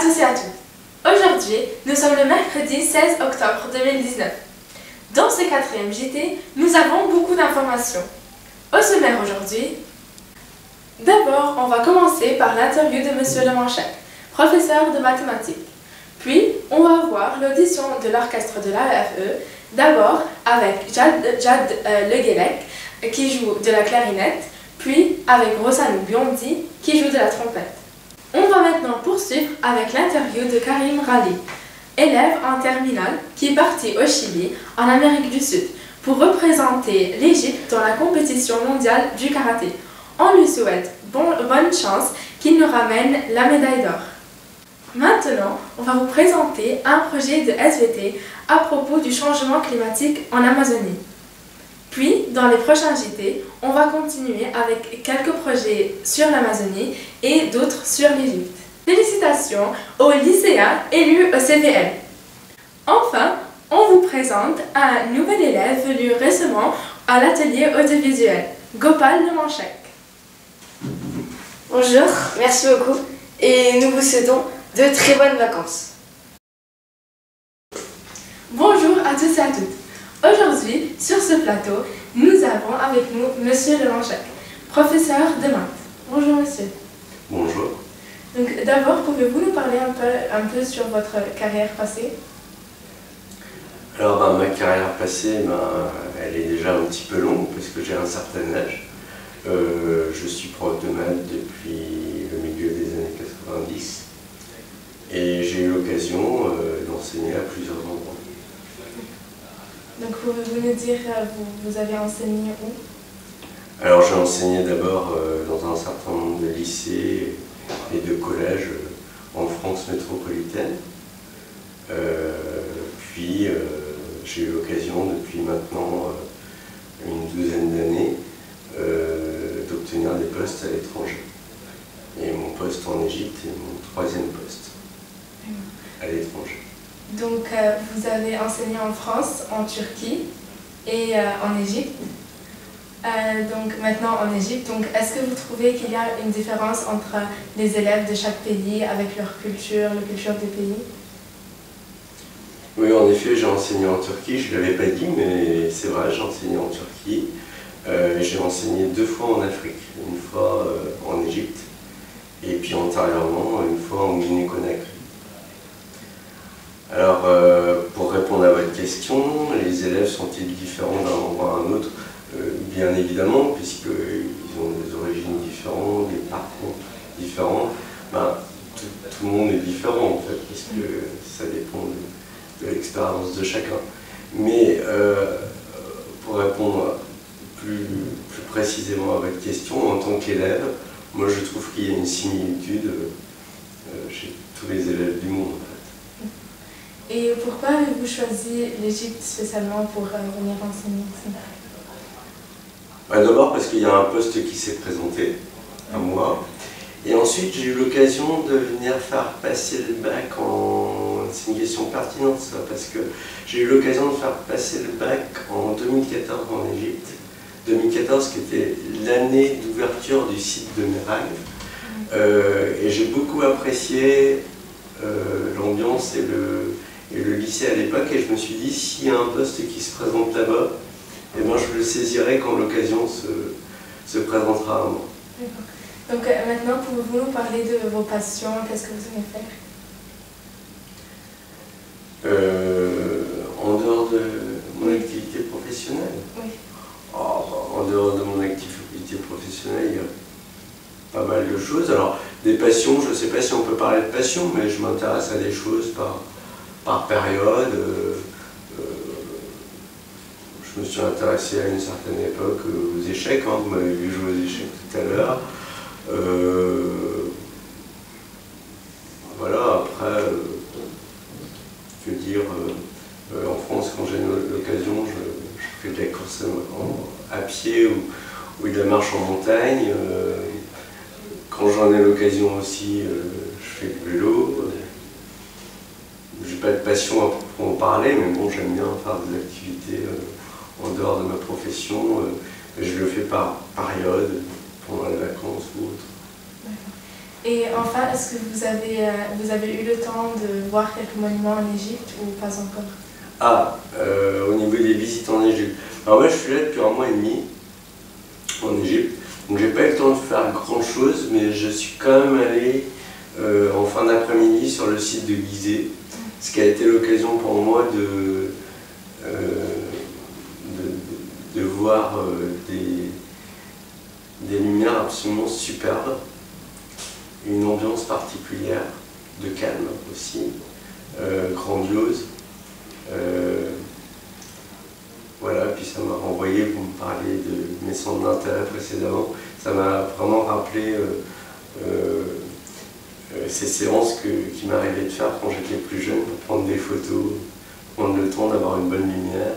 tous et à toutes. Aujourd'hui, nous sommes le mercredi 16 octobre 2019. Dans ce 4e JT, nous avons beaucoup d'informations. Au sommaire aujourd'hui, d'abord, on va commencer par l'interview de Monsieur Lemanchek, professeur de mathématiques. Puis, on va voir l'audition de l'orchestre de l'AFE, d'abord avec Jad Le Guélec, qui joue de la clarinette, puis avec Rosanou Biondi, qui joue de la trompette. On va maintenant poursuivre avec l'interview de Karim Rali, élève en terminale qui est parti au Chili, en Amérique du Sud, pour représenter l'Égypte dans la compétition mondiale du karaté. On lui souhaite bonne chance qu'il nous ramène la médaille d'or. Maintenant, on va vous présenter un projet de SVT à propos du changement climatique en Amazonie. Puis, dans les prochains JT, on va continuer avec quelques projets sur l'Amazonie et d'autres sur l'Égypte. Félicitations aux lycéens élus au CVL. Enfin, on vous présente un nouvel élève venu récemment à l'atelier audiovisuel, Gopal Lemanchek. Bonjour, merci beaucoup et nous vous souhaitons de très bonnes vacances. Bonjour à tous et à toutes. Aujourd'hui, sur ce plateau, nous avons avec nous Monsieur Lemanchek, professeur de maths. Bonjour Monsieur. Bonjour. Donc d'abord, pouvez-vous nous parler un peu sur votre carrière passée? Alors ma carrière passée, elle est déjà un petit peu longue parce que j'ai un certain âge. Je suis prof de maths depuis le milieu des années 90 et j'ai eu l'occasion d'enseigner à plusieurs endroits. Donc pouvez-vous nous dire, vous avez enseigné où? Alors j'ai enseigné d'abord dans un certain nombre de lycées et de collèges en France métropolitaine. Puis j'ai eu l'occasion depuis maintenant une douzaine d'années d'obtenir des postes à l'étranger. Et mon poste en Égypte est mon 3e poste à l'étranger. Donc vous avez enseigné en France, en Turquie et en Égypte. Donc maintenant en Égypte, donc est-ce que vous trouvez qu'il y a une différence entre les élèves de chaque pays avec leur culture, la culture des pays? Oui, en effet, j'ai enseigné en Turquie, je ne l'avais pas dit, mais c'est vrai, j'ai enseigné en Turquie. J'ai enseigné 2 fois en Afrique, une fois en Égypte et puis antérieurement une fois en Guinée-Conakry. Alors, pour répondre à votre question, les élèves sont-ils différents d'un endroit à un autre? Bien évidemment, puisqu'ils ont des origines différentes, des parcours différents. Tout le monde est différent en fait, puisque ça dépend de l'expérience de chacun. Mais pour répondre plus précisément à votre question, en tant qu'élève, moi je trouve qu'il y a une similitude chez tous les élèves du monde. Et pourquoi avez-vous choisi l'Égypte spécialement pour venir enseigner ici? D'abord parce qu'il y a un poste qui s'est présenté à moi. Et ensuite, j'ai eu l'occasion de venir faire passer le bac en... C'est une question pertinente ça, parce que j'ai eu l'occasion de faire passer le bac en 2014 en Égypte. 2014 qui était l'année d'ouverture du site de Meragne. Et j'ai beaucoup apprécié l'ambiance et le lycée à l'époque, et je me suis dit, s'il y a un poste qui se présente là-bas, eh ben, je le saisirai quand l'occasion se présentera à moi. Donc maintenant, pouvez-vous nous parler de vos passions? Qu'est-ce que vous aimez faire? En dehors de mon activité professionnelle? Oui. En dehors de mon activité professionnelle, il y a pas mal de choses. Alors, des passions, je ne sais pas si on peut parler de passion, mais je m'intéresse à des choses par période. Je me suis intéressé à une certaine époque aux échecs, vous m'avez vu jouer aux échecs tout à l'heure. Voilà, après, je veux dire, en France, quand j'ai l'occasion, je fais de la course à pied ou de la marche en montagne. Quand j'en ai l'occasion aussi, je fais du vélo. J'ai pas de passion à proprement parler, mais bon, j'aime bien faire des activités en dehors de ma profession. Je le fais par période, pendant les vacances ou autre. Et enfin, est-ce que vous avez eu le temps de voir quelques monuments en Égypte ou pas encore? Ah, au niveau des visites en Égypte. Alors moi je suis là depuis 1 mois et demi en Égypte, donc j'ai pas eu le temps de faire grand chose, mais je suis quand même allé en fin d'après-midi sur le site de Gizeh, ce qui a été l'occasion pour moi de voir des lumières absolument superbes, une ambiance particulière, de calme aussi, grandiose. Voilà, puis ça m'a renvoyé, vous me parliez de mes centres d'intérêt précédemment, ça m'a vraiment rappelé ces séances qui m'arrivaient de faire quand j'étais plus jeune pour prendre des photos, prendre le temps d'avoir une bonne lumière.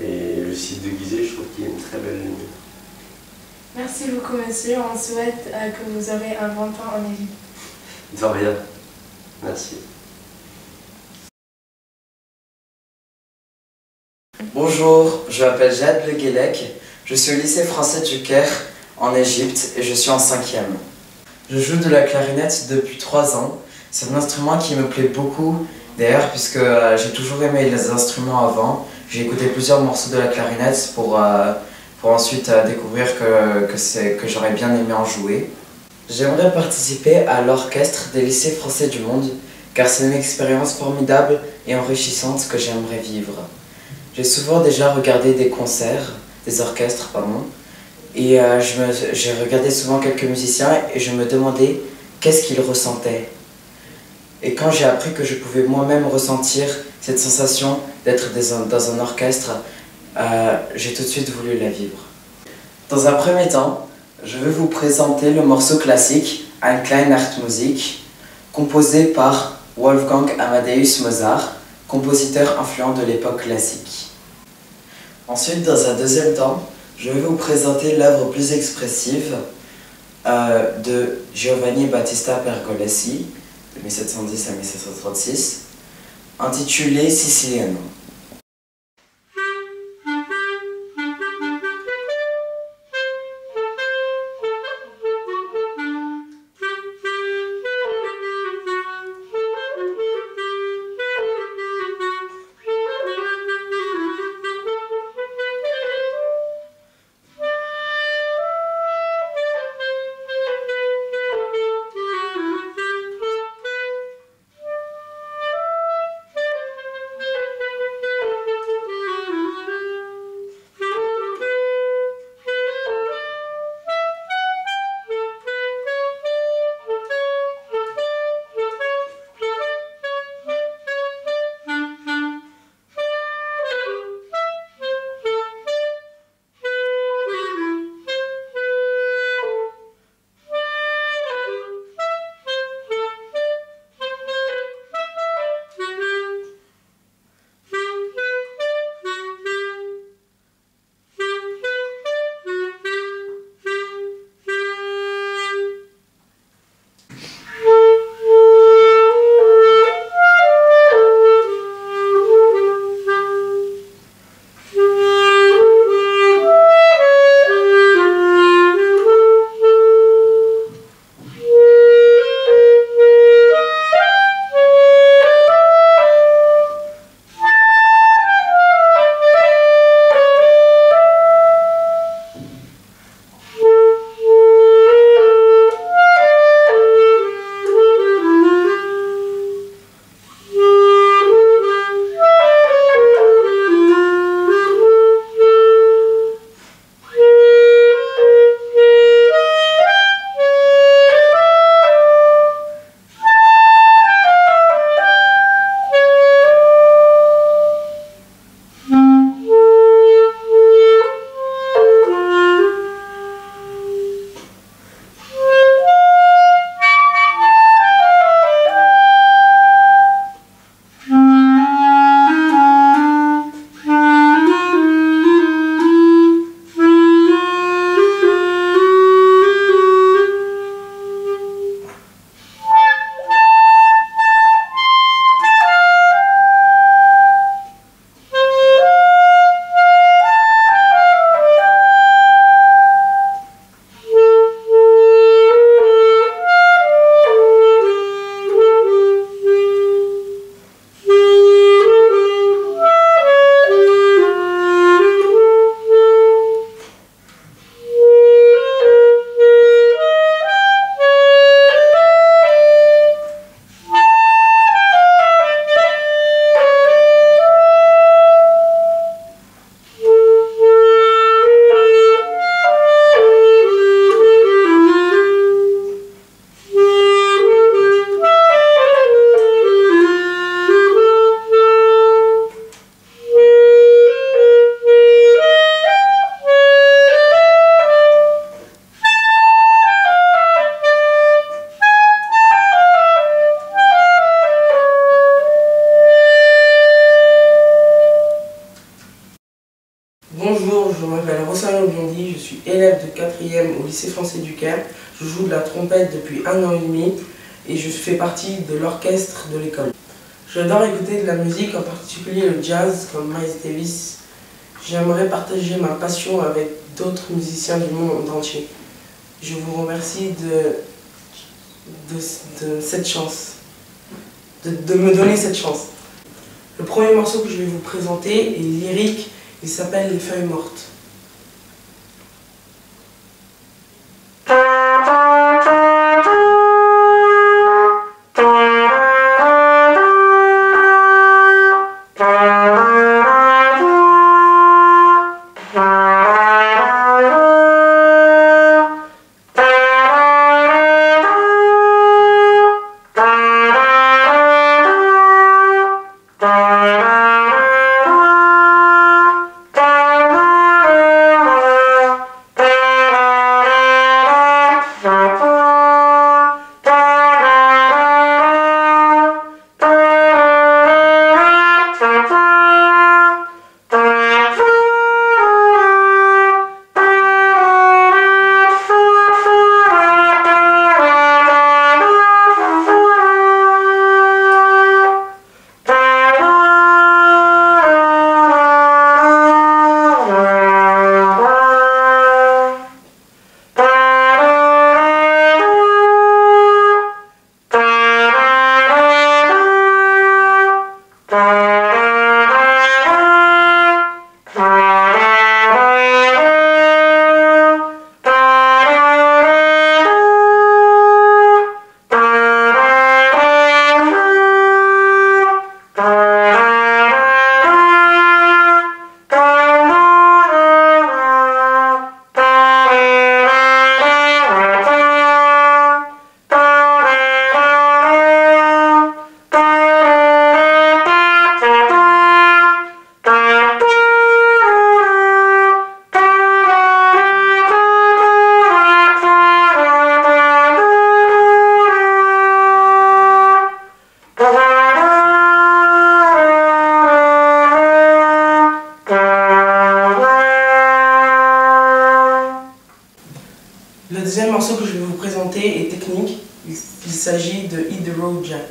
Et le site de Gizeh, je trouve qu'il y a une très belle lumière. Merci beaucoup, monsieur. On souhaite que vous aurez un bon temps en Égypte. De rien. Merci. Bonjour, je m'appelle Jade Le Guélec, je suis au lycée français du Caire en Égypte et je suis en 5e. Je joue de la clarinette depuis 3 ans, c'est un instrument qui me plaît beaucoup d'ailleurs puisque j'ai toujours aimé les instruments avant. J'ai écouté plusieurs morceaux de la clarinette pour ensuite découvrir que j'aurais bien aimé en jouer. J'aimerais participer à l'orchestre des lycées français du monde car c'est une expérience formidable et enrichissante que j'aimerais vivre. J'ai souvent déjà regardé des concerts, des orchestres, pardon, et j'ai regardé souvent quelques musiciens et je me demandais qu'est-ce qu'ils ressentaient. Et quand j'ai appris que je pouvais moi-même ressentir cette sensation d'être dans un orchestre, j'ai tout de suite voulu la vivre. Dans un premier temps, je vais vous présenter le morceau classique Ein kleine Nachtmusik, composé par Wolfgang Amadeus Mozart, compositeur influent de l'époque classique. Ensuite, dans un deuxième temps, je vais vous présenter l'œuvre plus expressive de Giovanni Battista Pergolesi, de 1710 à 1736, intitulée Siciliano. Bonjour, je m'appelle Rossano Biondi, je suis élève de 4e au lycée français du Caire. Je joue de la trompette depuis 1 an et demi et je fais partie de l'orchestre de l'école. J'adore écouter de la musique, en particulier le jazz comme Miles Davis. J'aimerais partager ma passion avec d'autres musiciens du monde entier. Je vous remercie de cette chance, de me donner cette chance. Le premier morceau que je vais vous présenter est lyrique. Il s'appelle Les feuilles mortes. Le deuxième morceau que je vais vous présenter est technique. Il s'agit de Hit the Road Jack.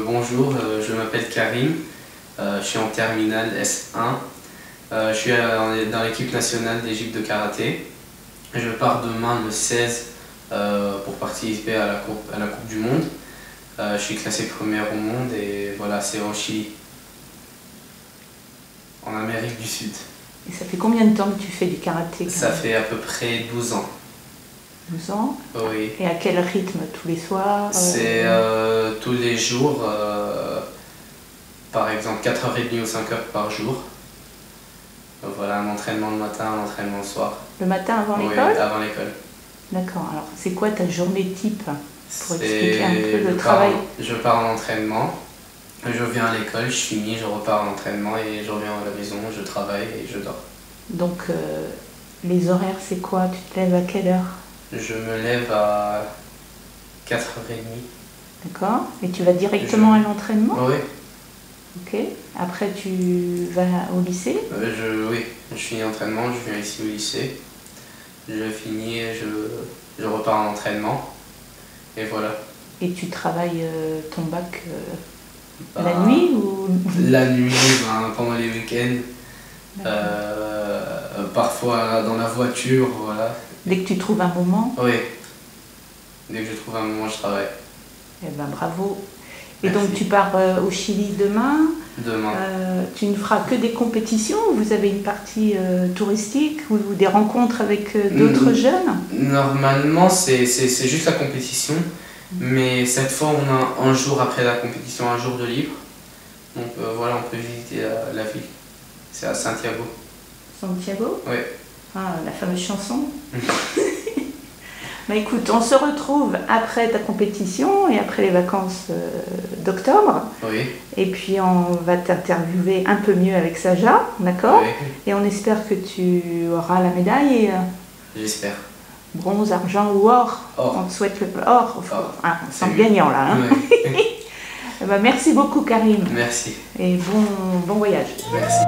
Bonjour, je m'appelle Karim, je suis en terminale S1, je suis dans l'équipe nationale d'Égypte de karaté. Je pars demain le 16 pour participer à la Coupe du Monde. Je suis classé première au monde et voilà, c'est en Chili, en Amérique du Sud. Et ça fait combien de temps que tu fais du karaté? Ça fait à peu près 12 ans. 12 ans? Oui. Et à quel rythme? Tous les soirs? C'est tous les jours, par exemple 4h30 ou 5h par jour. Donc voilà, un entraînement le matin, un entraînement le soir. Le matin avant Oui, l'école? avant l'école. D'accord, alors c'est quoi ta journée type? Pour expliquer un peu le travail. Je pars en entraînement, je viens à l'école, je finis, je repars en entraînement et je reviens à la maison, je travaille et je dors. Donc les horaires c'est quoi? Tu te lèves à quelle heure? Je me lève à 4h30. D'accord. Et tu vas directement à l'entraînement? Oui. Ok. Après tu vas au lycée? Oui, je finis l'entraînement, je viens ici au lycée. Je finis et je repars en entraînement. Et voilà. Et tu travailles ton bac la nuit ou? La nuit, pendant les week-ends. Parfois dans la voiture, voilà. Dès que tu trouves un moment, Oui. Dès que je trouve un moment, je travaille. eh ben bravo. Et Merci. donc tu pars au Chili demain. Demain. Tu ne feras que des compétitions ou vous avez une partie touristique ou des rencontres avec d'autres jeunes? Normalement, c'est juste la compétition. Mais cette fois, on a un jour après la compétition, un jour de libre. Donc voilà, on peut visiter la ville. C'est à Santiago. Santiago? Oui. Ah, la fameuse chanson. Bah écoute, on se retrouve après ta compétition et après les vacances d'octobre. Oui. Et puis on va t'interviewer un peu mieux avec Saja, d'accord? Oui. Et on espère que tu auras la médaille, et, J'espère. bronze, argent ou or. Or. On te souhaite le or. Or. Ah, on C'est semble mieux. gagnant là. Hein. Oui. Eh ben, merci beaucoup Karim Merci. et bon voyage. Merci.